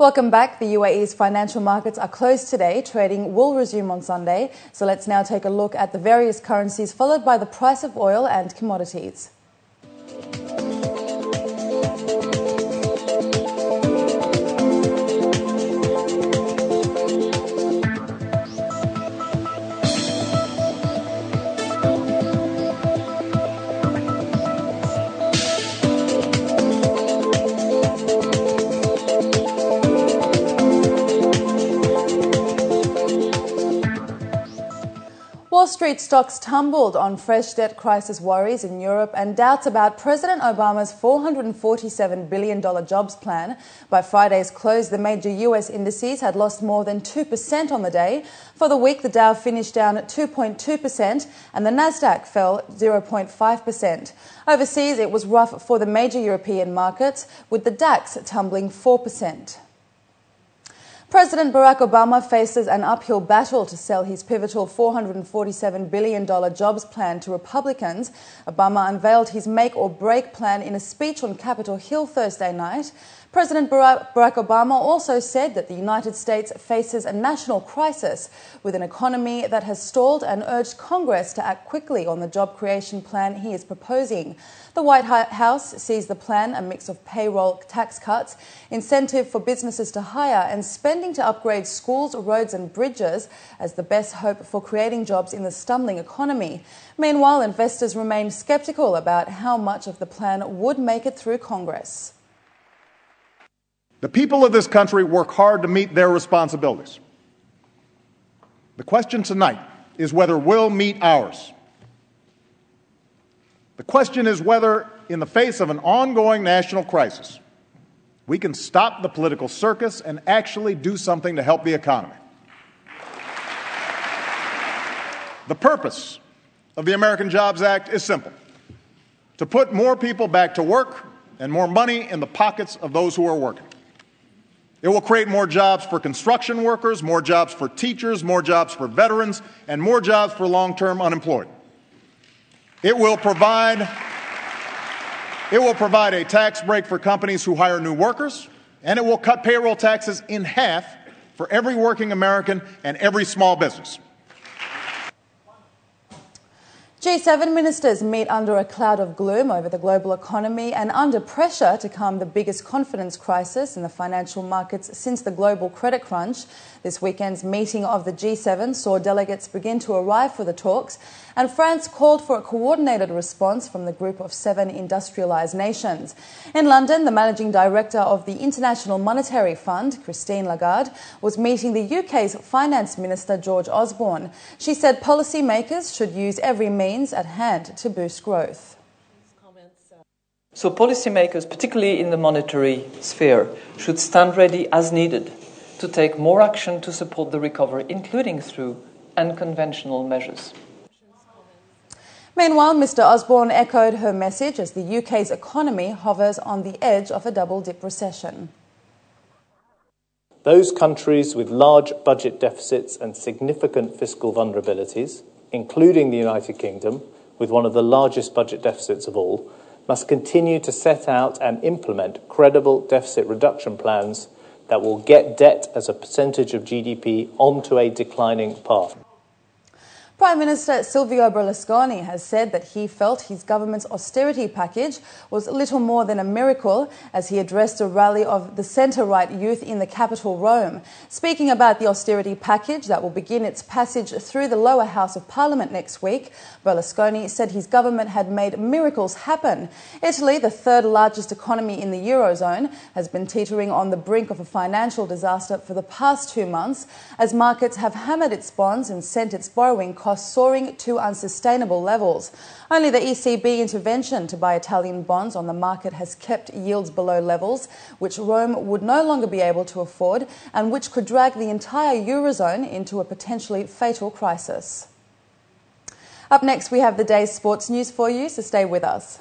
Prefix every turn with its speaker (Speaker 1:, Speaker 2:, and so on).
Speaker 1: Welcome back. The UAE's financial markets are closed today. Trading will resume on Sunday. So let's now take a look at the various currencies, followed by the price of oil and commodities. Wall Street stocks tumbled on fresh debt crisis worries in Europe and doubts about President Obama's $447 billion jobs plan. By Friday's close, the major US indices had lost more than 2% on the day. For the week, the Dow finished down at 2.2% and the Nasdaq fell 0.5%. Overseas, it was rough for the major European markets, with the DAX tumbling 4%. President Barack Obama faces an uphill battle to sell his pivotal $447 billion jobs plan to Republicans. Obama unveiled his make-or-break plan in a speech on Capitol Hill Thursday night. President Barack Obama also said that the United States faces a national crisis with an economy that has stalled and urged Congress to act quickly on the job creation plan he is proposing. The White House sees the plan a mix of payroll tax cuts, incentive for businesses to hire, and spending to upgrade schools, roads and bridges as the best hope for creating jobs in the stumbling economy. Meanwhile, investors remain sceptical about how much of the plan would make it through Congress.
Speaker 2: The people of this country work hard to meet their responsibilities. The question tonight is whether we'll meet ours. The question is whether, in the face of an ongoing national crisis, we can stop the political circus and actually do something to help the economy. The purpose of the American Jobs Act is simple: to put more people back to work and more money in the pockets of those who are working. It will create more jobs for construction workers, more jobs for teachers, more jobs for veterans, and more jobs for long-term unemployed. It will provide a tax break for companies who hire new workers, and it will cut payroll taxes in half for every working American and every small business.
Speaker 1: G7 ministers meet under a cloud of gloom over the global economy and under pressure to calm the biggest confidence crisis in the financial markets since the global credit crunch. This weekend's meeting of the G7 saw delegates begin to arrive for the talks, and France called for a coordinated response from the group of 7 industrialised nations. In London, the managing director of the International Monetary Fund, Christine Lagarde, was meeting the UK's Finance Minister, George Osborne. She said policymakers should use every means at hand to boost growth.
Speaker 3: So policymakers, particularly in the monetary sphere, should stand ready as needed to take more action to support the recovery, including through unconventional measures.
Speaker 1: Meanwhile, Mr Osborne echoed her message as the UK's economy hovers on the edge of a double-dip recession.
Speaker 4: Those countries with large budget deficits and significant fiscal vulnerabilities, including the United Kingdom, with one of the largest budget deficits of all, must continue to set out and implement credible deficit reduction plans that will get debt as a percentage of GDP onto a declining path.
Speaker 1: Prime Minister Silvio Berlusconi has said that he felt his government's austerity package was little more than a miracle as he addressed a rally of the centre-right youth in the capital, Rome. Speaking about the austerity package that will begin its passage through the lower house of parliament next week, Berlusconi said his government had made miracles happen. Italy, the third largest economy in the Eurozone, has been teetering on the brink of a financial disaster for the past 2 months as markets have hammered its bonds and sent its borrowing costs soaring to unsustainable levels. Only the ECB intervention to buy Italian bonds on the market has kept yields below levels which Rome would no longer be able to afford and which could drag the entire Eurozone into a potentially fatal crisis. Up next, we have the day's sports news for you, so stay with us.